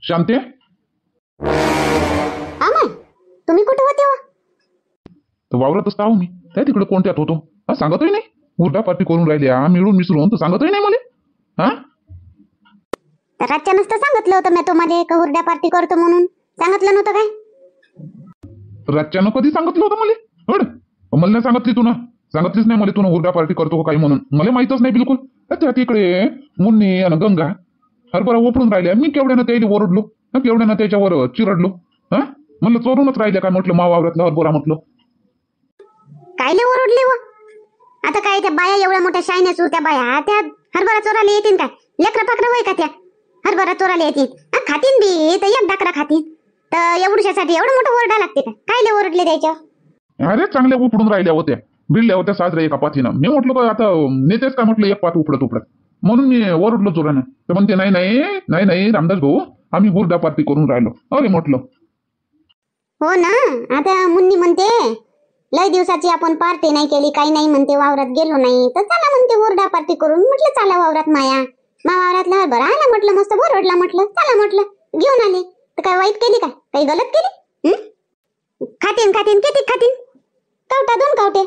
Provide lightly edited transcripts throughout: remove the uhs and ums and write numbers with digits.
शांते, आमाय तुम्ही कुठे होते हो? तर वावरतच आहो मी. काय तिकडे कोणत्यात होतो? सांगतही नाही. हुरडा पार्टी करून राहिल्या मिळून मिसळून, तर सांगतही नाही मला. हा, तर रातच्या नसतं सांगितलं होतं मी तुम्हाला का हुरड्या पार्टी करतो म्हणून. सांगितलं नव्हतं काय? रातच्यानं कधी सांगितलं होतं मला? हड, मला नाही सांगितली तू ना. सांगितलीच नाही मला तू हुरडा पार्टी करतो का काही म्हणून. मला माहितच नाही बिलकुल. त्या तिकडे मुन्नी आणि गंगा हरभरा ओपडून राहिल्या. मी केवढ्यानं त्याला ओरडलो, केवढ्यानं त्याच्यावर चिरडलो. हा, म्हणलं चोरूनच राहिल्या काय म्हटलं मा वावरातला हरभरा म्हटलं. कायले ओरडले व? आता काय त्या बाया एवढ्या मोठ्या शायन्या सुरत्या बाया त्या हरभरा चोराला येतील काय? लेकरं पाकरं वय का त्या हरभरा चोराला येतील? खातीन बी तर एक डाकरा खातीन, तर एवढ्यासाठी एवढं मोठं ओरडा लागते का? कायले ओरडले त्याच्यावर? अरे चांगल्या उपडून राहिल्या होत्या, भिडल्या होत्या साजऱ्या एका पाठीनं. मी म्हटलं का आता नेतेच का म्हटलं एक पाठ उपडत उपडत, म्हणून मी ओरडलो जोरानं. तर म्हणते नाही नाही नाही नाही रामदास भाऊ, आम्ही हुरडा पार्टी करून राहिलो. अरे म्हटलं हो ना. आता मुन्नी म्हणते लय दिवसाची आपण पार्टी नाही केली, काही नाही म्हणते, वावरात गेलो नाही, तर चला म्हणते हुरडा पार्टी करून. म्हटलं चला वावरात माया, मा वावरातला हरभरा आला म्हटलं, मस्त भरडला म्हटलं, चला म्हटलं घेऊन आले. तर काय वाईट केली काय? काही गलत केली? खातीन खातीन किती खातीन? कवटा दोन कवटे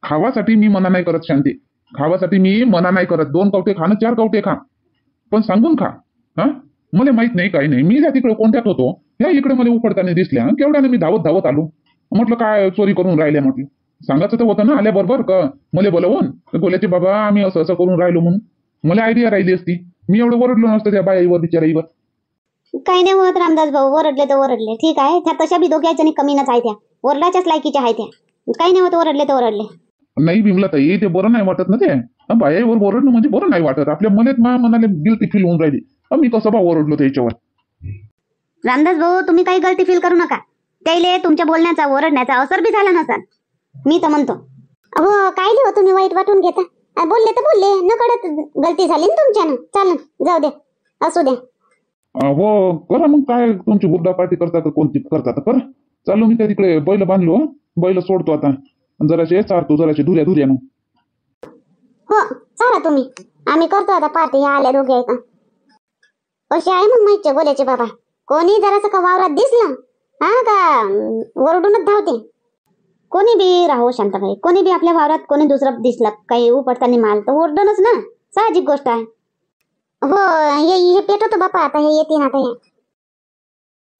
खावासाठी मी मना नाही करत शांती, खावासाठी मी मना नाही करत. 2 कवटे खा ना 4 कवटे खा, पण सांगून खा. हा, मला माहित नाही काही नाही. मी त्या तिकडे कोणत्यात होतो, ह्या इकडे मला उपडताना दिसल्या. केवढ्याने मी धावत धावत आलो. म्हटलं काय चोरी करून राहिल्या म्हटलं. सांगायचं तर होतं ना आल्याबरोबर का मला बोलवून गोल्याचे बाबा आम्ही असं असं करून राहिलो म्हणून. मला आयडिया राहिली असती, मी एवढं ओरडलो नसतं त्या बाईवर बिचाराईवर. काही नाही होत रामदास भाऊ, ओरडले तर ओरडले, ठीक आहे. त्या तशा बी दोघ्याच आणि कमी नच आहे, त्या ओरडाच्याच लायकीच्या आहे त्या. काही नाही होत, ओरडले तर ओरडले. नाही बिमला ताई, ते बरं नाही वाटत ना. ते बायावर ओरडणं म्हणजे बरं नाही वाटत. आपल्या मनात मनाला गिल्टी फील होऊन राहिली. मी कसं बा ओरडलो त्याच्यावर. रामदास भाऊ तुम्ही काही गलती फील करू नका. त्याले तुमच्या बोलण्याचा ओरडण्याचा असर बी झाला नसा, मी तर म्हणतो. हो काय हो तुम्ही वाईट वाटून घेता. बोलले तर बोलले, नकळत गलती झाली ना तुमच्यानं. चालन जाऊ द्या, असू द्या. हो करा मग, काय तुमची हुरडा पार्टी करता का कोणती करता तर करा. चालू मी त्या तिकडे बैल बांधलो, बैल सोडतो आता. जराशे चारतो, जराशे धुऱ्या धुऱ्यानं. हो चाला तुम्ही, आम्ही करतो आता पार्टी. ह्या आल्या दोघे का असे आहे मग माहिती बोलायचे बाबा. कोणी जरासं का वावरात दिसलं हा का ओरडूनच धावते. कोणी बी राहो शांताबाई, कोणी बी आपल्या वावरात कोणी दुसरं दिसलं काही उपडताना माल तर ओरडणच ना, साहजिक गोष्ट आहे. हो हे पेटवतो बापा आता, हे येते ना आता.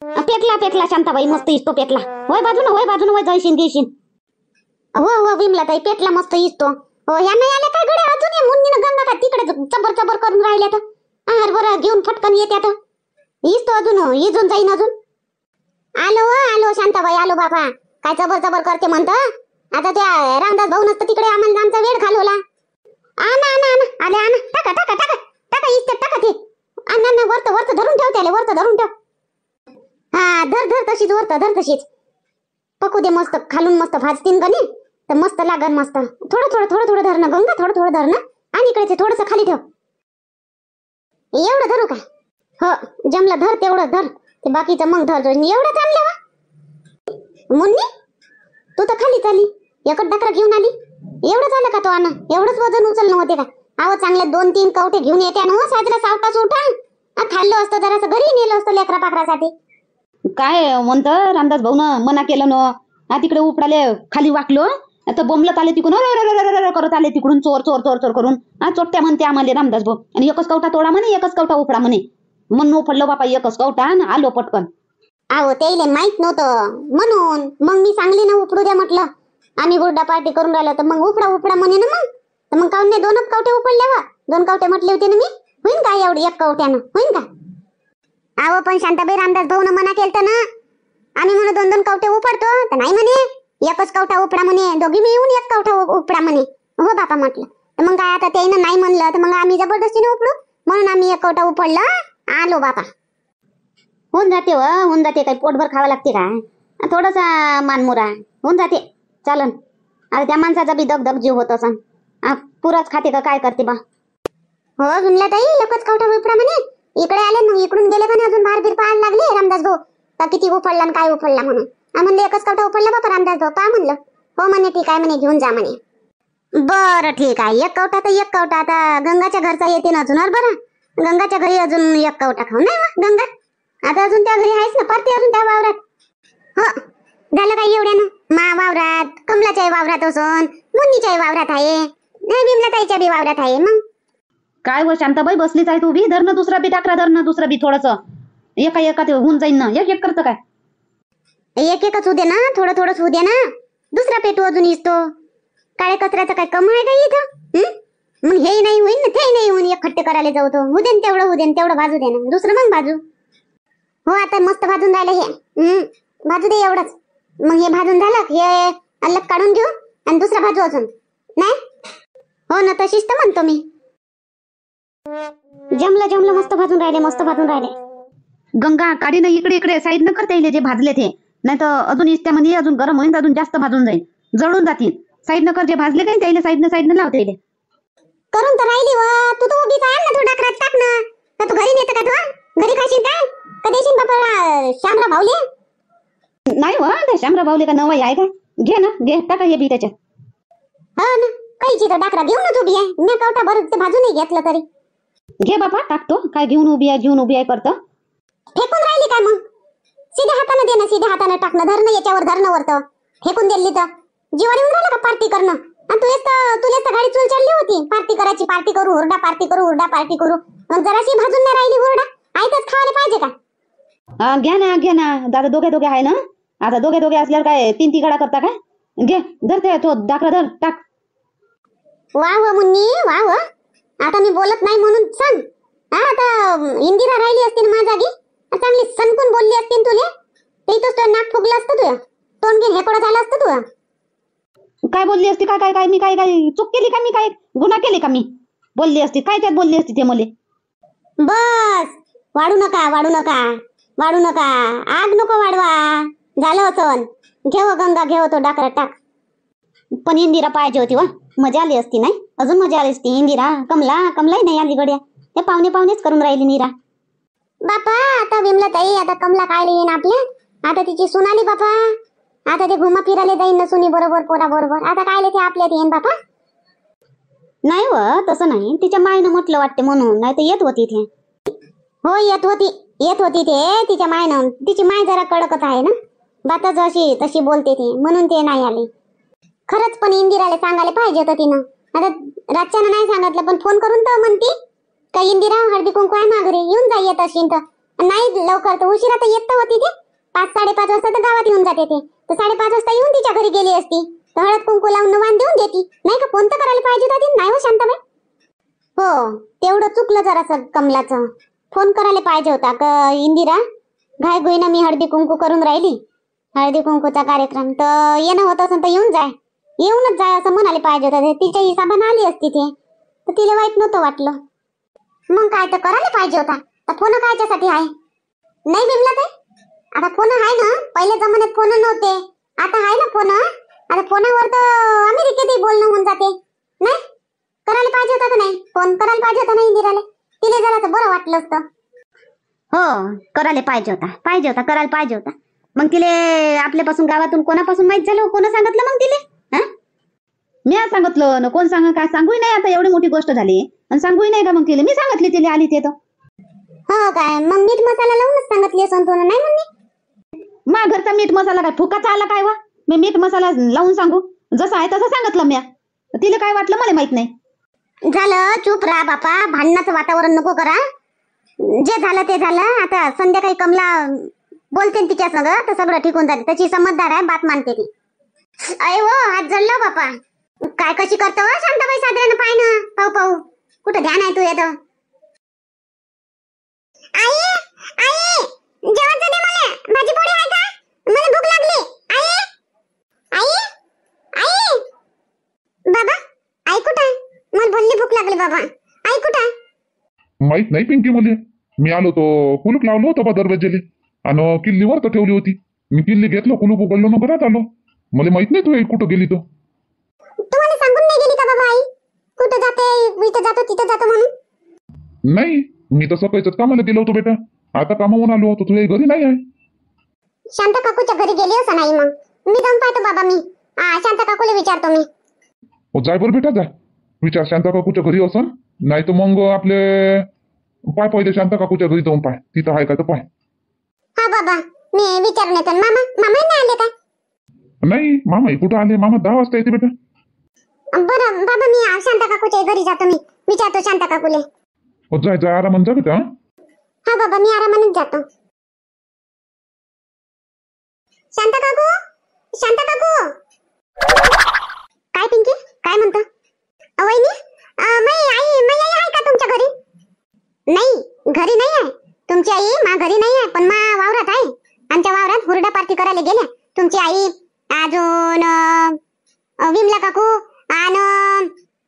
हे पेटला पेटला शांताबाई, मस्त इस्तो पेटला. होय बाजून वय जायशीन घेशीन. हो हो विमला ताई, पेटला मस्त इस्तो. हो या नाही आल्या काय गड्या अजून? या मुन्नीनं गंगा का तिकडे चबर चबर करून राहिल्या तर हरभरा घेऊन फटकन येते आता. इस्तो अजून इजून जाईन अजून. आलो शांताबाई, आलो बापा. काय चबर चबर करते म्हणत. आता त्या रामदास भाऊ नसतं तिकडे आम्हाला आमचा वेळ घालवला. आना आना आना आले आना, टाका टाका टाका टाका इस्ते टाका ते. आना वरत वरत धरून ठेव त्याला, वरत धरून ठेव. हा धर धर तशीच, वरत धर तशीच. पकू दे मस्त, खालून मस्त भाजतीन गणी तर मस्त लागन मस्त. थोडं थोडं थोडं थोडं धरणं गंगा, थोडं थोडं धरणं. आणि इकडे थोडंसं खाली ठेव. एवढं धरू का? हो जमलं, धर तेवढं धर. ते बाकीचं मग धर. एवढं थांबलं वा मुन्नी, तू तर खाली चाली, एकच डकरा घेऊन आली. एवढं झालं का तो? आणा एवढंच वजन उचलणं होते का? आहो चांगले 2-3 कवटे घेऊन येते ना साजरा सावकाश उठा. खाल्लं असतं जरासं, घरी नेलं असतं लेकरा पाकरासाठी. काय म्हणतं रामदास भाऊ ना मना केलं ना, तिकडे उपडाले खाली वाकलो आता बोंबलत आले तिकडून, करत आले तिकडून चोर चोर चोर चोर करून. चोट्या म्हणते आम्हाला रामदास भाऊ. आणि एकच कवटा तोडा म्हणे, एकच कवटा उपडा म्हणे. म्हणून उपडलो बापा एकच कवटा आणि आलो पटकन. आहो त्याला माहित नव्हतं म्हणून मग मी सांगली ना उपडू द्या म्हटलं. आम्ही हुरडा पार्टी करून राहिलो तर मग उपडा उपडा म्हणे ना. मग तर मग काऊन नाही 2 कवटे उपडले वा? 2 कवटे म्हटले होते ना मी. होईन का एवढी 1 कवट्यानं? होईन का? आहो पण शांताबाई रामदास भाऊ मना केलं ना. आम्ही म्हणून 2-2 कवटे उपडतो तर नाही म्हणे, एकच कवटा उपडा म्हणे. दोघी मिळून 1 कवटा उपडा म्हणे. हो बापा म्हटलं. तर मग काय आता त्यानं नाही म्हणलं तर मग आम्ही जबरदस्तीने उपडू, म्हणून आम्ही 1 कवटा उपडला. आलो बापा. होऊन जाते होऊन जाते. काही पोटभर खावं लागते काय? थोडासा मानमुरा होऊन जाते, चालन. आता त्या माणसाचा बी दगदग जीव होत असन. पुराच खाते का काय करते बा? हो विमला ताई, एकच कवटा उपडा म्हणे. इकडे आले मग इकडून गेले का अजून बाहेर बीर पाहायला लागले रामदास भाऊ का किती उपडला आणि काय उपडला म्हणून. म्हणले एकच कवटा उपडला बापा रामदास भाऊ, पहा म्हणलं. हो म्हणे ठीक आहे म्हणे, घेऊन जा म्हणे. बरं ठीक आहे, 1 कवटा तर 1 कवटा. आता गंगाच्या घरचा येते ना अजून. बरं गंगाच्या घरी अजून 1 कवटा खाऊ नाही गंगा. आता अजून त्या घरी आहेस ना पार्टी अजून त्या वावरात. हो झालं काय एवढ्यानं मा वावरात कमलाच्याही वावरात असून मुन्नीच्याही वावरात आहे विमलाताईच्या बी वावरात आहे. मग काय हो शांताबाई बसलीच आहे तू बी धर ना दुसरा बी टाकरा धर ना दुसरं बी थोडस एका एका ते होऊन जाईन ना एक एक करतं काय एक एकच होऊ दे ना थोडं थोडंच होऊ दे ना दुसरा पेटू अजून इसतो. काळे कचऱ्याचं काय कम आहे का इथं? मग हे नाही होईन ना ते नाही होईन एक खट्टे करायला जाऊ तो उदेन तेवढं भाजू दे ना दुसरं मग भाजू. हो आता मस्त भाजून राहिलं हे भाजू दे एवढंच. मग हे भाजून झालं हे अलग काढून घेऊ आणि दुसरा भाजू अजून नाही. हो ना तशीच तर म्हणतो मी. जमलं मस्त भाजून राहिले. गंगा काढी ना इकडे इकडे साईड न करता येईल जे भाजले ते नाही तर अजून इस्त्यामध्ये अजून गरम होईल अजून जास्त भाजून जाईल जळून जातील. साईड न कर जे भाजले काही त्याला साईड न लावता येईल. करून तर राहिली व तू तर उभीच आहे ना तू डाकरात टाक ना का तू घरी नेतं का तू घरी खाशील काय का देशील बापा श्यामराव भाऊले. नाही हो ते शामराव बावले का नवाई आहे का घे ना घे टाका हे बी त्याच्यात. हो ना काहीची तर डाकरा घेऊन तू बी आहे मी कवटा भरून ते भाजू नाही घेतलं तरी. घे बापा टाकतो काय घेऊन उभी आहे करतं. फेकून राहिली काय मग सीध्या हाताने दे ना सीध्या हाताने टाकणं धरणं याच्यावर धरणं वरतं फेकून दिली तर जीवन येऊन राहिलं का पार्टी करणं. आणि तुलेच तर गाडी चूल चढली होती पार्टी करायची पार्टी करू हुरडा पार्टी करू मग जराशी भाजून नाही राहिली हुरडा आयतच खायला पाहिजे का. घ्या ना दादा दोघे आहे ना आता दोघे असल्यावर काय तीन गडा करता काय घे धरते तो दाखला धर टाक. वा मुन्नी वा आता मी बोलत नाही म्हणून सांग. आता इंदिरा राहिली असती ना माझ्या जागी चांगली सनकून बोलली असती तुले तेच तो नाक फुगलं असतं तुझं तोंड घेऊन हेकडं झालं असतं तुझं. काय बोलली असती काय मी काय चूक केली का मी काय गुन्हा केली का मी बोलली असती काय त्यात बोलली असती ते मले. बस वाढू नका आग नको वाढवा झालं असं. घेव गंगा घेव तो डाकरा टाक. पण इंदिरा पाहिजे होती वा मजा आली असती नाही अजून मजा आली असती. इंदिरा कमलाही नाही आली गड्या हे पाहुणेच करून राहिली नीरा. बापा आता विमलाताई आता कमला काय येईन आपल्या आता तिची सून आली बापा आता ते घुमा फिरायला जाईन ना सुनी बरोबर पोरा बरोबर आता काय ते आपल्यात येईन बापा. नाही व तसं नाही तिच्या मायनं म्हटलं वाटते म्हणून नाही तर येत होती ते. हो येत होती ते तिच्या मायनं तिची माय जरा कडकच आहे ना बाता जशी तशी बोलते ती म्हणून ते नाही आली. खरंच पण इंदिराला सांगायला पाहिजे होतं तिनं. आता रातच्यानं नाही सांगितलं पण फोन करून तर म्हणती का इंदिरा हळदी कुंकू आहे माघारी येऊन जा येत असेल तर नाही लवकर तर उशिरा तर येत होती ते 5-5:30 वाजता तर गावात येऊन जाते ते तर 5:30 वाजता येऊन तिच्या घरी गेली असती तर हळद कुंकू लावून वाण देऊन देती नाही का फोन तर करायला पाहिजे होती नाही हो शांताबाई. हो तेवढं चुकलं जरासं कमलाचं फोन करायला पाहिजे होता का इंदिरा घाईघाईनं मी हळदी कुंकू करून राहिली हळदी कुंकूचा कार्यक्रम तर येणं होत असेल तर येऊनच जाय असं म्हणाले पाहिजे होतं. तिच्या हिसाबाने आली असती ते तर तिला वाईट नव्हतं वाटलं. मग काय तर करायला पाहिजे होता. तर फोन कायच्यासाठी आहे नाही बिमला ते आता फोन आहे ना पहिले जमान्यात फोन नव्हते आता आहे ना फोन. आता फोनावर तर अमेरिकेतही बोलणं होऊन जाते नाही करायला पाहिजे होता का नाही फोन करायला पाहिजे होता नाही इंदिराला तिला जरा बरं वाटलं असतं. हो करायला करायला पाहिजे होता मग तिले आपल्यापासून गावातून कोणापासून माहित झालं कोण सांगितलं मग तिले मी सांगितलं ना कोण काय सांगूही नाही आता एवढी मोठी गोष्ट झाली आणि सांगूही नाही का मग तिला मी सांगितली तिला आली ते तर. हो काय मग मीठ मसाला लावूनच सांगितली असं तुला नाही म्हणली. मा घरचा मीठ मसाला काय फुकाचा आला काय वा मी मीठ मसाला लावून सांगू जसं आहे तसं सांगितलं मी तिला काय वाटलं मला माहित नाही. झालं चूप राहा बापा भांडणाचं वातावरण नको करा. जे झालं ते झालं आता संध्याकाळी कमला बोलते तिच्या संग तर सगळं ठीक होऊन जाते त्याची समजदार आहे बात मानते ती. अय हो हात जळला बापा काय कशी करतो शांताबाई साधारण पाय ना पाहू कुठं ध्यान आहे तू येतं. आई जेवण दे मला भाजी पोळी आहे का मला भूक लागली. आई बाबा आई कुठं आहे मला भल्ली भूक लागली बाबा आई कुठं आहे. माहित नाही पिंकी मुली मी आलो तो कुलूप लावलो होतं बा दरवाजेले आणि किल्लीवर तर ठेवली होती मी किल्ली घेतलं कुलूप उघडलो ना घरात आलो मला माहित नाही तू कुठं गेली तो. तुम्हाला सांगून नाही गेली का बाबा आई कुठं जाते इथं जातो तिथं जातो म्हणून. नाही मी तर सकाळीच कामाला गेलो होतो बेटा आता कामावून आलो होतो तुझ्या घरी नाही आहे. शांता काकूच्या घरी गेली असं नाही मग मी जाऊन पाहतो बाबा मी शांता काकूला विचारतो मी. जाय बरं बेटा जाय विचार शांता काकूच्या घरी असन नाही तर मग आपले पाय पहिले शांता काकूच्या घरी जाऊन पाय तिथं आहे का तर पाय. हा बाबा मी विचारून येतो. मामा मामा नाही आले का? नाही मामा कुठं आले? मामा 10 वाजता येते बेटा. बरं बाबा मी शांता काकूच्या घरी जातो. मी विचारतो शांता काकूले. हो जाय जाय आरामात जा बेटा. हा बाबा मी आरामानेच जातो. शांता काकू, शांता काकू. काय पिंकी काय म्हणतो? वहिनी मै आई आहे का तुमच्या घरी? नाही घरी नाही आहे तुमची आई. मा घरी नाही आहे पण मा वावरात आहे. आमच्या वावरात हुरडा पार्टी करायला गेल्या तुमची आई अजून विमला काकू आणि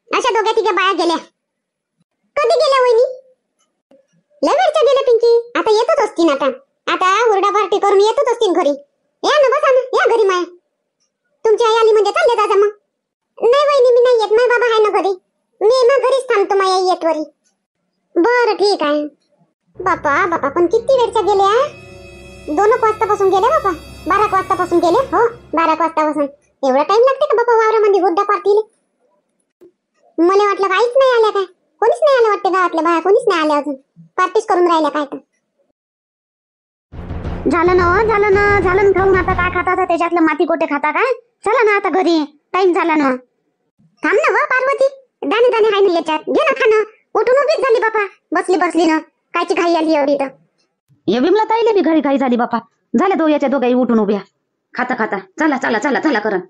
अशा दोघ्या तिघ्या बाया गेल्या. कधी गेल्या वहिनी? लय वेळच्या गेल्या पिंकी. आता येतच असतील. आता हुरडा पार्टी करून येतच असतील घरी. या ना बसा ना या घरी. माया तुमची आई आली म्हणजे चालले दादा. मग नाही वहिनी मी नाही येत. माय बाबा आहे ना घरी. मी ना घरीच थांबतो. माया येत वरी. बरं ठीक आहे. बापा बापा पण किती वेळच्या गेल्या? 2 वाजतापासून गेल्या बापा. 12 वाजतापासून गेले. हो 12 वाजतापासून. एवढा टाइम लागते का बापा वावरामध्ये हुरडा पार्टीले? मला वाटलं काहीच नाही आल्या काय. कोणीच नाही आलं वाटते गावातल्या बाया. कोणीच नाही आल्या अजून. पार्टीच करून राहिल्या काय तर. झालं ना खाऊन. आता काय खाता? त्याच्यातलं माती कोटे खाता काय? चला ना आता घरी. टाइम झाला ना. थांब ना पार्वती. दाणे दाणे हाय ना याच्यात. घे ना खाणं. उठून उभीच झाली बापा. बसली ना. कायची घाई आली एवढी तर. हे विमला ताईले बी घरी घाई झाली बापा. झाल्या दोघ्याच्या दोघाही उठून उभ्या खाता खाता. चला चला चला चला करण.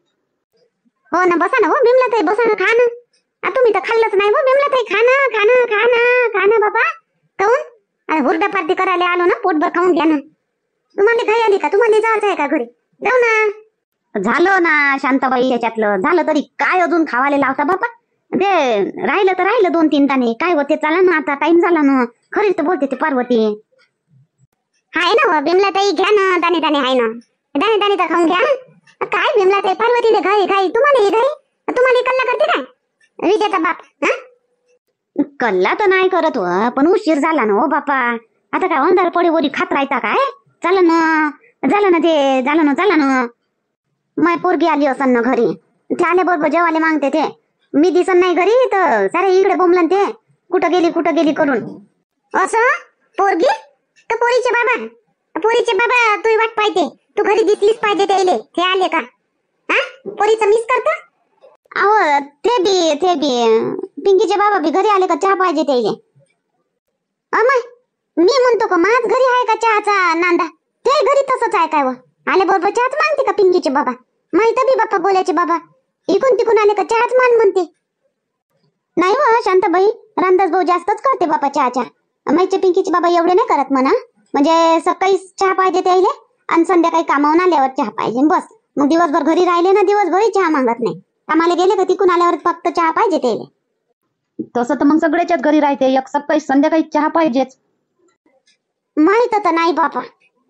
हो ना बसा ना. हो बिमला ताई बसा ना. खा ना. तुम्ही तर खाल्लंच नाही. हो बिमला ताई खा ना खा ना खा ना खा ना बापा. काऊन हुरडा पार्टी करायला आलो ना. पोटभर खाऊन घ्या ना. तुम्हाला घाई आली का? तुम्हाला जायचं आहे का घरी? जाऊ ना. झालं ना शांताबाई. याच्यातलं झालं तरी काय अजून खावाले लावता बापा? ते राहिलं तर राहिलं 2-3 दाणे. काय होते? चला ना आता टाइम झाला ना. खरी तर बोलते ते पार्वती. हाय ना हो बिमला ताई घ्या ना. दाणे दाणे हाय ना. दाणे दाणे तर खाऊन घ्या. काय बिमला ताई पार्वतीने घाई घाई. तुम्हाला घाई? तुम्हाला कल्ला करते काय विजेचा बाप? कल्ला तर नाही करत हो पण उशीर झाला ना हो बापा. आता काय अंधार पडे वरी खात राहता काय? झालं ना ते झालं ना. माय पोरगी आली असन ना घरी. ते आल्याबरोबर जेवायला मागते ते. मी दिसन नाही घरी तर सारे इकडे बोंबलन ते. कुठं गेली करून. असं पोरगी तर पोरीचे बाबा तू वाट पाहिजे. तू घरी दिसलीच पाहिजे त्याले. ते आले का? पोरीचं मिस करतो. अहो ते बी पिंकीचे बाबा बी घरी आले का चहा पाहिजे त्याले. अमय मी म्हणतो का माझ घरी आहे का चहाचा नांदा? ते घरी तसंच आहे काय? व आले बरोबर चहाच मागते का पिंकीचे बाबा? माहित बी बाप्पा बोलायचे बाबा. इकून तिकून आले का चहाच मान म्हणते. नाही हो शांताबाई. रामदास भाऊ जास्तच करते बापा चहाच्या. माहिती पिंकीचे बाबा एवढे नाही करत म्हणा. म्हणजे सकाळी चहा पाहिजे त्याले आणि संध्याकाळी कामावून आल्यावर चहा पाहिजे बस. मग दिवसभर घरी राहिले ना दिवसभरही चहा मागत नाही. कामाला गेले का तिकून आल्यावर फक्त चहा पाहिजे त्याले. तसं तर मग सगळ्याच्याच घरी राहते. एक सकाळी संध्याकाळी चहा पाहिजेच. माहित तर नाही बापा.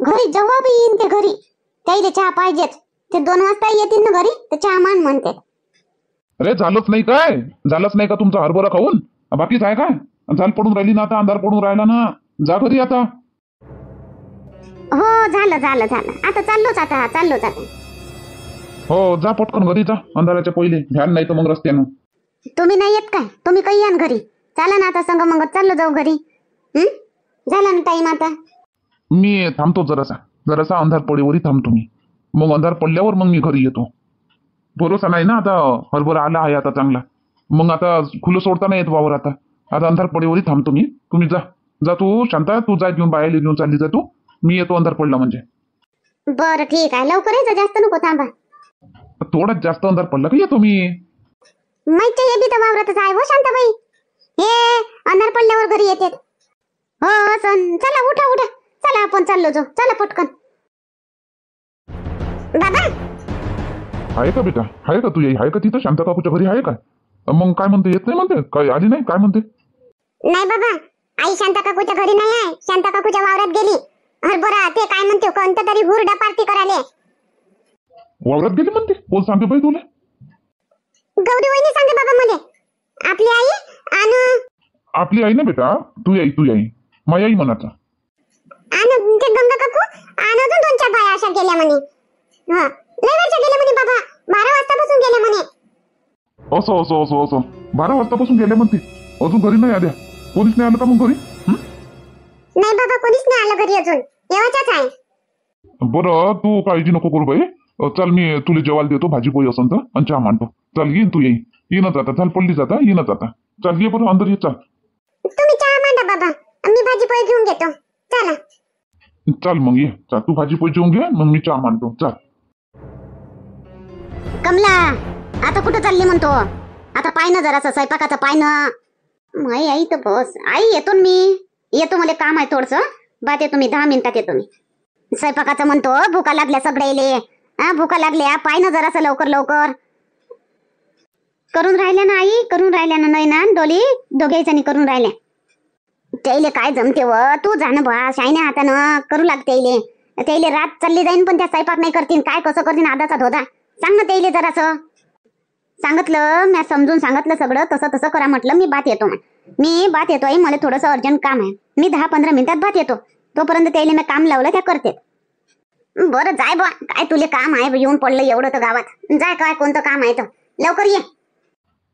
घरी जेव्हा बी येईन ते घरी त्याला चहा पाहिजेच. ते 2 वाजता येतील ना घरी तर चहा मान म्हणते. अरे झालंच नाही का तुमचा हरभरा खाऊन? बाकीच आहे काय? झाल पडून राहिली ना. आता अंधार पडून राहिला ना. जा घरी आता. हो झालं. आता चाललोच आता. हो जा पटकन घरी जा. अंधाराच्या पहिले ध्यान नाही तर मग रस्त्यानं. तुम्ही नाही येत काय? तुम्ही काही या घरी. चला ना आता संग मग चाललो जाऊ घरी. झाला ना टाइम आता. मी थांबतो जरासा अंधार पडेवरी थांबतो मी. मग अंधार पडल्यावर मग मी घरी येतो. भरोसा नाही ना आता. हरभरा आला आहे आता चांगला. मग आता खुलं सोडता नाही येत वावर. आता अंधार पडेवरी थांबतो मी. तुम्ही जा तू शांता. तू जा घेऊन बाहेर घेऊन चालली जा तू. मी येतो अंधार पडला म्हणजे. बरं ठीक आहे. लवकर यायचं. जास्त नको थांबा. थोडाच जास्त अंधार पडला का येतो मी. माहिती हे बी तर वावरातच आहे हो शांताबाई. हे अंधार पडल्यावर घरी येते. हो सण. चला उठा. चला आपण चाललो जाऊ. चला पटकन. बाबा आहे का बेटा? आहे का तू? आहे का तिथं शांता काकूच्या घरी आहे काय? मग काय म्हणते? येत नाही म्हणते? काय आली नाही काय म्हणते? नाही बाबा. आई शांता काकूच्या घरी नाही आहे. शांता काकूच्या वावरात गेली. हरभरा ते काय म्हणते कोणतं तरी हुरडा पार्टी करायला. वावरात गेली म्हणते? कोण सांगे बाई तुला? गौरी वहिनी सांगे बाबा मला. आपली आई आणि आपली आई ना बेटा. तू आई माझी आई म्हणाचा. आणि ते गंगा काकू आणि अजून 2-4 बाया अशा गेल्या म्हणे. लय वेळच्या गेल्या म्हणे बाबा. 12 वाजतापासून गेल्या म्हणे. असं 12 वाजतापासून गेल्या म्हणते. अजून घरी नाही आल्या? कोणीच नाही आलं का मग घरी? नाही बाबा कोणीच नाही आलं घरी अजून. येवाच्याच आहे. बरं तू काळजी नको करू बाई. चल मी तुला जेवायला देतो, भाजी पोळी असन तर, आणि चहा मांडतो. चल येईन तू येईनच आता. चल पडली जाता येईनच आता. चल ये बरं अंदर ये. चल तुम्ही चहा मांडा बाबा, मी भाजी पोळी घेऊन घेतो. चला. चल मग ये. चल तू भाजी पोळी जेवून घे, मग मी चहा मांडतो. चल. कमला, आता कुठं चालली म्हणतो? आता पाय ना जरासं स्वयंपाकाचं पाय ना. माई आई तर बस. आई येतो ना मी. येतो, मला काम आहे थोडस. बात येतो मी, 10 मिनिटात येतो मी. स्वयंपाकाचं म्हणतो, भूका लागल्या सगळ्याले. भूका लागल्या, पाय ना जरासं लवकर लवकर. करून राहिल्या ना आई, करून राहिल्या ना. नाही ना डोली, दोघे जणी करून राहिल्या. त्याले काय जमते व, तू जाणं बा. शायने हातानं करू लागते. त्याले रात चालली जाईन, पण त्या स्वयंपाक नाही करतील. काय कसं करतील आदाचा धोदा. सांग ना त्याले जरासं. सांगितलं मी, समजून सांगितलं सगळं. तसं तसं करा म्हटलं. मी बात येतो. मी बात येतो आई, मला थोडंसं अर्जंट काम आहे. मी 10-15 मिनिटात बात येतो. तोपर्यंत त्याला मी काम लावलं, त्या करते. बरं जाय बा, काय तुले काम आहे येऊन पडलं एवढं तर गावात. जाय, काय कोणतं काम आहे तर लवकर ये.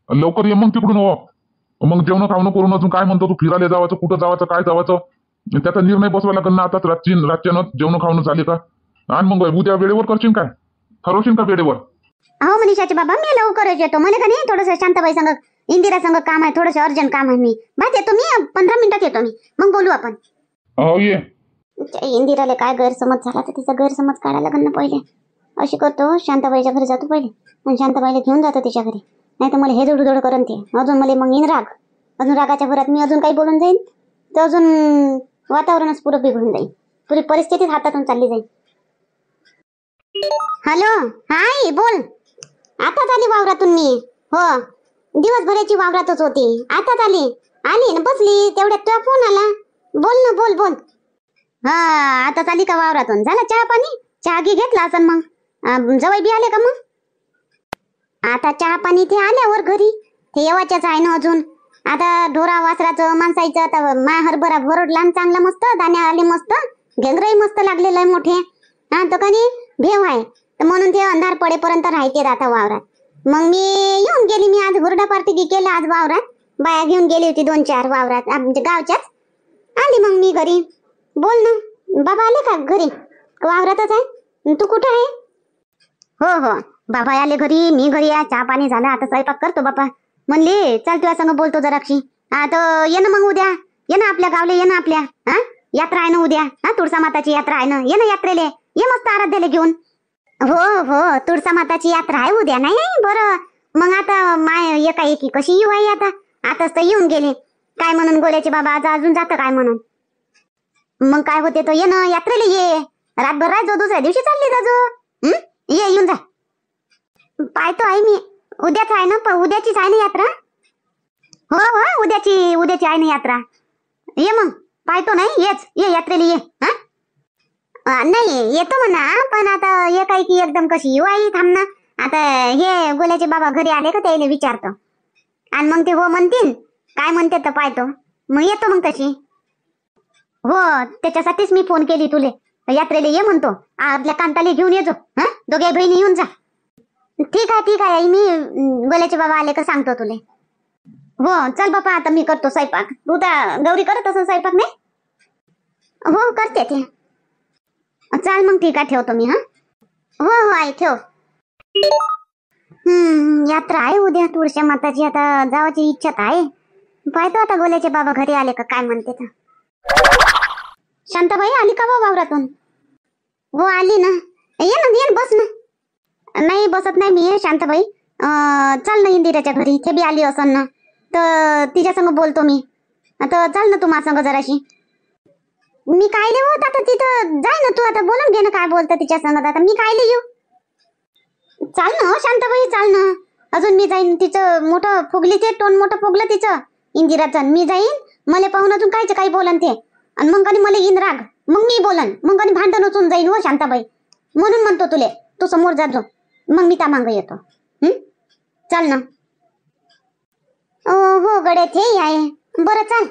लवकर ये मग तिकडून. हो मग जेवण खावणं करून अजून काय म्हणतो तू? फिरायला जावाचं, कुठं जावाचं, काय जावाचं, त्याचा निर्णय बसवा लागेल ना. आताच रातच्यानं जेवण खावणं झाले का? आणि मग उद्या वेळेवर करशील काय? ठरवशील का वेळेवर? हो मनीषाचे बाबा, मी लवकरच येतो. मला का नाही थोडंसं शांताबाई संग, इंदिरा संग काम आहे. थोडंसं अर्जंट काम आहे. मी बात येतो. मी 15 मिनिटात येतो. मी मग बोलू आपण. हो ये. इंदिराला काय गैरसमज झाला तर तिचा गैरसमज काढायला लागेल ना पहिले. अशी करतो, शांताबाईच्या घरी जातो पहिले, आणि शांताबाईला घेऊन जातो तिच्या घरी. नाही तर मला हे जोड करून ते अजून मला मग येईन राग. अजून रागाच्या भरात मी अजून काही बोलून जाईन तर अजून वातावरणच पुरं बिघडून जाईल. पुरी परिस्थितीच हातातून चालली जाईल. हॅलो, हाय बोल. आताच आली वावरातून मी. हो, दिवसभराची वावरातच होती. आताच आली ना, बसली तेवढ्यात तुझा फोन आला. बोल ना, बोल बोल. हा, आता आली का वावरातून? झाला चहा पाणी? चहा घे घेतला असं मग. जवळ बी आले का मग? आता चहा पाणी ते आल्यावर घरी. ते येवाच्याच आहे ना अजून. आता ढोरा वासराचं माणसाचं आता मा हरभरा भरडला चांगला मस्त. दाणे आले मस्त. घेंगरही मस्त लागलेलं आहे मोठे. हा तर कधी भेव आहे तर म्हणून ते अंधार पडेपर्यंत राहायचे आता वावरात. मग मी येऊन गेली. मी आज हुरडा पार्टी केला आज वावरात. बाया घेऊन गेली होती 2-4 वावरात आमच्या गावच्याच. आली मग मी घरी. बोल ना बाबा, आले का घरी? वावरातच आहे. तू कुठं आहे? हो हो, बाबा आले घरी, मी घरी आहे. चहा पाणी झालं, आता स्वयंपाक करतो. बाबा म्हणले चल तुझ्या संग बोलतो जराक्षी. हा तर ये ना मग उद्या. ये ना आपल्या गावले, ये ना आपल्या. हा, यात्रा आहे ना उद्या. हा, तुळसा माताची यात्रा आहे ना. ये ना यात्रेले. ये मस्त आराध्याला घेऊन. हो हो, तुळसा माताची यात्रा आहे उद्या. नाही बरं, मग आता माय एकाएकी कशी येऊ आई आता. आताच तर येऊन गेले. काय म्हणून गोल्याचे बाबा आज अजून जातं काय म्हणून. मग काय होते तो ये ना यात्रेला. ये रातभर राहायचो, दुसऱ्या दिवशी चालली जाजो. ये, येऊन जा. पाहतो आहे मी. उद्याच आहे ना, उद्याचीच आहे ना यात्रा. हो हो, उद्याची आहे ना यात्रा. ये मग पाहतो. नाही येच, ये यात्रेला ये. नाही येतो म्हणा, पण आता एकाएकी एकदम कशी येऊ आई. थांब ना, आता हे गोल्याचे बाबा घरी आले का त्याला विचारतो. आणि मग ते हो म्हणतील, काय म्हणते तर पाहतो. मग येतो मग तशी. हो, त्याच्यासाठीच मी फोन केली तुले. यात्रेला ये म्हणतो. आपल्या कांताला घेऊन येजो. हा, दोघे बहिणी येऊन जा. ठीक आहे आई. मी गोल्याचे बाबा आले का सांगतो तुले. हो चल बापा, आता मी करतो स्वयंपाक. तू तर गौरी करत असेल स्वयंपाक नाही? हो करते ते. चाल मग ठीक आहे, ठेवतो मी. हा हो हो आई, ठेव. यात्रा आहे उद्या तुळशी माताची. आता जावाची इच्छा आहे. पाहतो आता गोल्याचे बाबा घरी आले का काय म्हणते तर. शांताबाई आली का वावरातून? हो आली ना. ये ना बस ना. नाही बसत नाही मी शांताबाई. चल ना इंदिराच्या घरी. ते बी आली असन ना, तर तिच्या संग बोलतो मी. आता चल ना तू माझ्या संग जराशी. मी कायले होत आता तिथं. जाय ना तू, आता बोलून घे ना काय बोलतं तिच्या संग. आता मी कायले येऊ? चाल ना शांताबाई, चाल ना. अजून मी जाईन. तिचं मोठं फुगली ते तोंड, मोठं फुगलं तिचं इंदिराचं. मी जाईन, मला पाहून अजून कायचं काही बोलन ते. आणि मग कधी मला येईन राग, मग मी बोलन. मग कधी भांडण उचून जाईन हो शांताबाई. म्हणून म्हणतो तुले, तू समोर जात जो, मग मी त्या मागं येतो. चल ना. हो गडे ते आहे. बरं चाल.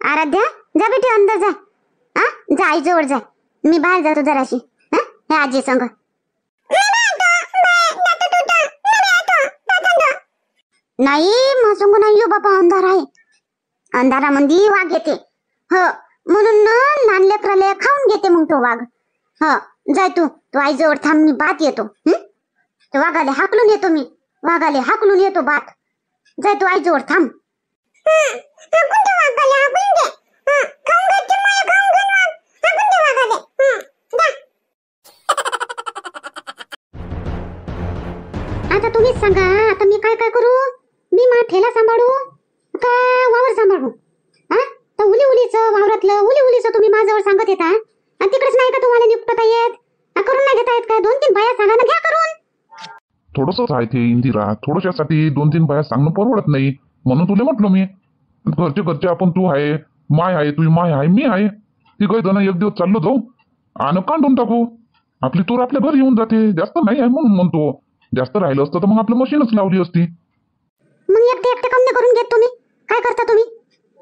आराध्या जा बेटी, अंदर जा. जा आई जवळ जा. मी बाहेर जातो जराशी. हे आजी संग. नाही माझं नाही येऊ बाबा, अंधार आहे. अंधारामध्ये वाघ येते. हो, म्हणून ना लहान लेकराला खाऊन घेते मग तो वाघ. हो जाय तू आईजवळ थांब, मी बात येतो. ते वाघाले हाकलून येतो, मी वाघाले हाकलून येतो बात. जाय तू आईजवळ थांब. आता तुम्हीच सांगा, आता मी काय काय करू? मी मा ठेला सांभाळू का वावर सांभाळू? तर उली उलीचं वावरातलं उली उलीचं तुम्ही माझ्यावर सांगत येता, आणि तिकडेच नाही का तुम्हाला निपटता येत? करून नाही घेता येत का? 2-3 बाया सांगा ना, घ्या करून. थोडंसंच आहे ते इंदिरा, थोडशासाठी 2-3 बाया सांगणं परवडत नाही, म्हणून तुला म्हटलं मी. घरचे आपण तू आहे, माय आहे, तुझी माय आहे, मी आहे, तिघही जण एक दिवस चाललो जाऊ आणि काढून टाकू. आपली तूर आपल्या घरी येऊन जाते. जास्त नाही आहे म्हणून म्हणतो. जास्त राहिलं असतं तर मग आपलं मशीनच लावली असती. मग एकटे एकटे काम नाही करून घेत तुम्ही? काय करता तुम्ही?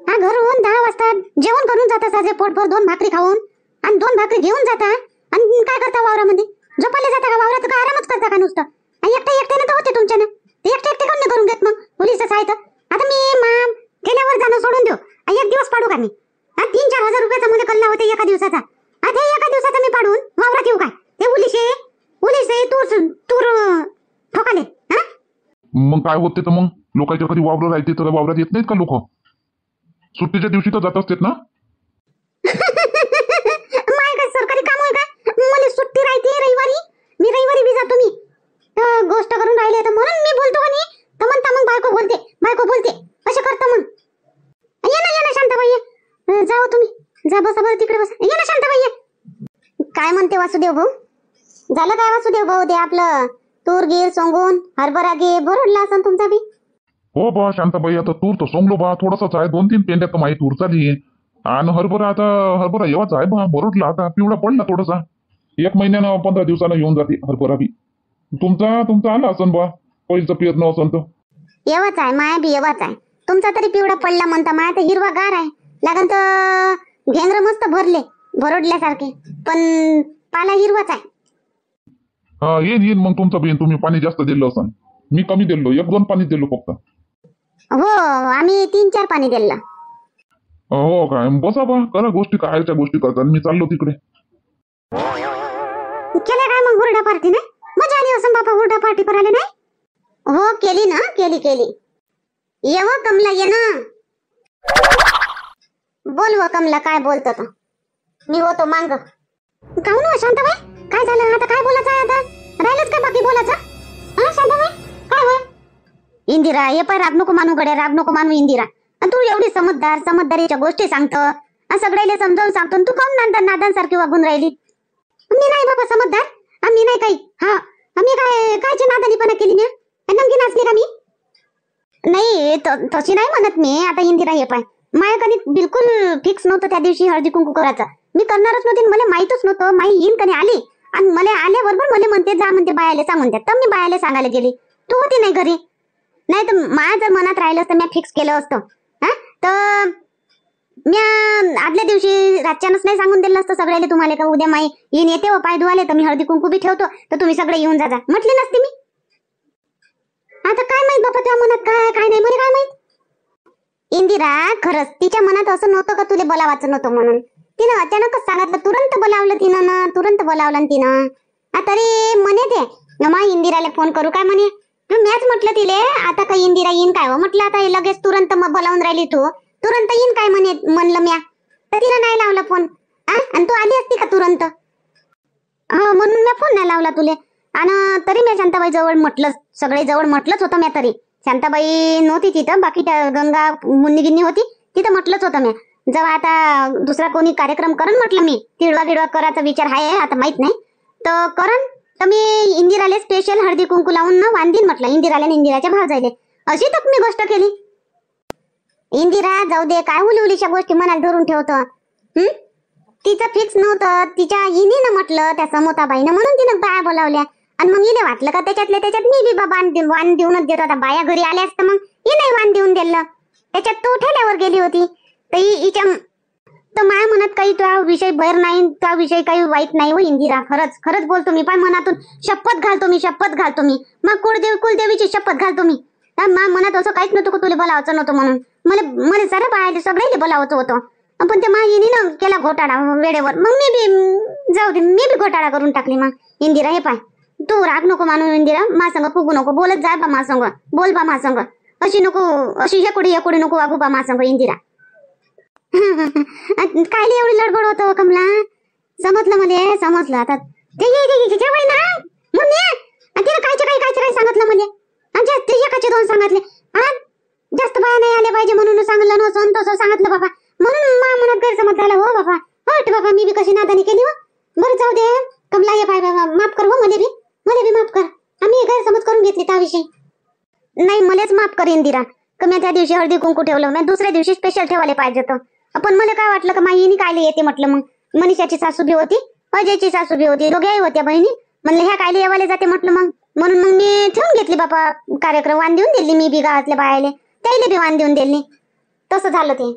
घरून 10 वाजता जेवण करून जाता साजे पोटभर, 2 भाकरी खाऊन, आणि 2 भाकरी घेऊन जाता, आणि काय करता वावरामध्ये? झोपायला जाता का वावरात? का आरामच करता का नुसतं? एकटे एकट्यानं तर होते तुमच्यानं. ते एकटे एकटे काम नाही करून घेत मग पोलिसच आहे तर. आता मी ठेल्यावर जाणं सोडून देऊ, एक दिवस पाडू का मी? 3-4 हजार रुपयाचा मध्ये कल्ला होते एका दिवसाचा. ते एका दिवसाचा मी पाडून वावरात येऊ काय? ते उलिशे तूर ठोकाले. मग काय होते तर मग लोकांच्या कधी वावर राहते तर वावरात येत नाहीत का लोक? सुट्टीच्या दिवशी तर जात असतात ना. माय काय सरकारी काम आहे का? मला सुट्टी राहते रविवारी, मी रविवारी बी जातो. मी गोष्ट करून राहिले तर म्हणून मी बोलतो का नाही, तर म्हणता मग बायको बोलते असे करतो. मग ये ना शांताबाई, जाओ तुम्ही, जा बसा बरं तिकडे बसा. ये ना शांताबाई. काय म्हणते वासुदेव भाऊ? झालं काय वासुदेव भाऊ? ते आपलं तूर गिर सोंगून हरभरा गे भरडला असं तुमचा बी? हो बा शांताबाई, आता तूर तर सोंगलो बा, थोडंसंच आहे. 2-3 पेंड्यात तर माही तूर चालली. आणि हरभरा येवाच आहे बा, भरडला. आता पिवळा पडला थोडासा. 1 महिन्यानं 15 दिवसानं येऊन जाते हरभरा बी. तुमचा आला असन बा, पहिलं पेरणं असन तर. येवाच आहे, माया बी येवाच आहे. तुमचा तरी पिवळा पडला म्हणता, माया तर हिरवा गार आहे. लागन तर घेंगर मस्त भरडल्यासारखे, पण पाला हिरवाच आहे. येईन मग तुमचा बी. तुम्ही पाणी जास्त दिलं असन, मी कमी दिलो, 1-2 पाणी दिलो फक्त. हो, आम्ही 3-4 पाणी दिलं. हो काय? बसा बा, करा गोष्टी, कायच्या गोष्टी करतात. मी चाललो तिकडे. केले काय मग हुरडा पार्टी? नाही मजा आली असं बापा हुरडा पार्टी करायला? नाही हो, केली ना, केली. ये व कमला, ये ना. बोल व कमला, काय बोलतो तो? मी होतो मांग. काहून हो शांताबाई, काय झालं आता? काय बोलायचं आहे आता? राहिलंच का बाकी बोलायचं? शांताबाई काय होय? इंदिरा, हे पाय, राग नको मानू गड्या, राग नको मानू इंदिरा. तू एवढी समजदारीच्या गोष्टी सांगतो, सगळ्याला समजावून सांगतो, तू काहून नादांसारखी वागून राहिली? मी नाही बाबा समजदार, आम्ही नाही काही. आम्ही कायची नादानीपणा केली ना? नमकी नाचली का मी? नाही तशी नाही म्हणत मी. आता इंदिरा, हे पाय, माझ्या कधी बिलकुल फिक्स नव्हतं त्या दिवशी हळदी कुंकू करायचं. मी करणारच नव्हती, मला माहितच नव्हतं. माई येईन कधी आली, आणि मला आल्याबरोबर मला म्हणते जा म्हणते बायाले सांगून द्या. तर मी बायाले सांगायला गेली, तू होती नाही घरी. नाही तर माझ्या जर मनात राहिलं असतं, मी फिक्स केलं असतं. तर मी आदल्या दिवशी रातच्यानंच नाही सांगून दिलं असतं सगळ्याला तुम्हाला, का उद्या माई येईन येते व पाय धुवाले, तर मी हळदी कुंकू बी ठेवतो, तर तुम्ही सगळे येऊन जा म्हटले नसते मी. आता काय माहित बाबा तुझ्या मनात काय नाही, मला काय माहित. इंदिरा, खरंच तिच्या मनात असं नव्हतं का तुला बोलावायचं नव्हतं म्हणून. तिनं अचानकच सांगितलं, तुरंत बोलावलं तिनं. तरी म्हणे ते मा इंदिराला फोन करू काय म्हणे. मॅच म्हटलं तिले, आता काही इंदिरा येईन काय हो म्हटलं, आता लगेच तुरंत बोलावून राहिली तू, तुरंत येईन काय म्हणलं म्या. तर तिला नाही लावला फोन. आणि तू आली असती का तुरंत? हो, म्हणून मी फोन नाही लावला तुले. आणि तरी मी शांताबाई जवळ म्हटलं, सगळे जवळ म्हटलंच होतं मी. तरी शांताबाई नव्हती तिथं, बाकी त्या गंगा मुन्नी होती तिथं, म्हटलंच होतं मी. जेव्हा आता दुसरा कोणी कार्यक्रम करण म्हटलं मी, तिळवा करायचा विचार आहे, आता माहित नाही तर करण, तर मी इंदिराले स्पेशल हळदी कुंकू लावून वांदीन म्हटलं, इंदिराला इंदिराच्या भाव जायले. अशी तर मी गोष्ट केली. इंदिरा जाऊ दे, काय उलीच्या गोष्टी मनात धरून ठेवतो. तिचं फिक्स नव्हतं, तिच्या इनीनं म्हटलं त्या समोताबाईनं, म्हणून तिनं बाया बोलावल्या. आणि मग इले वाटलं का त्याच्यात मी बी वाण देऊनच देतो. आता बाया घरी आल्या असतं मग नाही वाण देऊन दिलं. त्याच्यात तू ठेल्यावर गेली होती, तर हिच्या तर माया मनात काही त्या विषय बैर नाही, त्या विषयी काही वाईट नाही हो इंदिरा. खरंच बोलतो मी, पाय मनातून शपथ घालतो मी. मग कुलदेवीची शपथ घालतो मी. मा मनात असं काहीच नव्हतं, तुला बोलावचं नव्हतं म्हणून. मला सारं बाया सगळ्याला बोलावचं होतं, पण ते माझ्या केला घोटाळा वेळेवर. मग मी बी जाऊ दे, मी बी घोटाळा करून टाकली मग. इंदिरा हे पाय, तू राग नको मानू इंदिरा, मा संग फुगू नको, बोलत जाय बा मा संग, बोल बा मा संग, अशी नको, अशी हेकुडी नको वागू बा मा संग इंदिरा. कायले एवढी लडबड होतो कमला? समजलं मला, समजलं आता. ते जेवाय ना मुन्नी, तिला कायचे सांगितलं मला, आणि एकाचे 2 सांगितले. जास्त बाया नाही आले पाहिजे म्हणून सांगितलं, नसून तसं सांगितलं बाबा, म्हणून मा मनात गैरसमज झाला. हो बाबा, हट बाबा, मी बी कशी नादानी केली हो. बरं जाऊ दे कमला, ये पाय बाबा, माफ कर हो, मला बी माफ कर. आम्ही गैरसमज करून घेतली त्याविषयी. नाही, मलाच माफ कर इंदिरा, का मी त्या दिवशी हळदी कुंकू ठेवलं, मी दुसऱ्या दिवशी स्पेशल ठेवायला पाहिजे होतं. पण मला काय वाटलं का माईनी कायले येते म्हटलं. मग मनीषाची सासू बी होती, अजयची सासू बी होती, दोघेही होत्या बहिणी. म्हणलं ह्या कायले येवायला जाते म्हटलं. मग म्हणून मग मी ठेवून घेतली बापा कार्यक्रम, वाण देऊन दिली मी बी गावातल्या बायाले, त्याला बी वाण देऊन दिली. तसं झालं ते,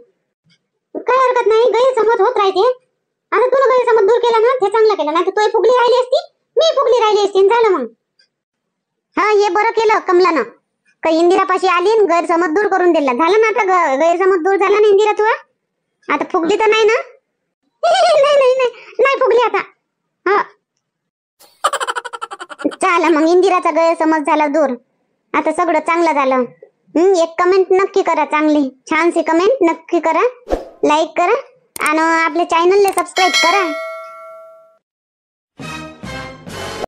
काय हरकत नाही, गैरसमज होत राहते. आता तुला गैरसमज दूर केला ना, ते चांगलं केलं. नाही तर तू फुगली राहिली असती, मी फुगली राहिली असती, झालं मग. हा, हे बरं केलं कमलानं, का इंदिरापाशी आली आणि गैरसमज दूर करून दिला. झालं ना आता, गैरसमज दूर झाला ना इंदिरा. तू आता फुगली तर नाही ना? नाही फुगली आता. हा, चला मग, इंदिराचा गैरसमज झाला दूर, आता सगळं चांगलं झालं. एक कमेंट नक्की करा, चांगली छानशी कमेंट नक्की करा, लाईक करा आणि आपल्या चॅनलला सबस्क्राईब करा.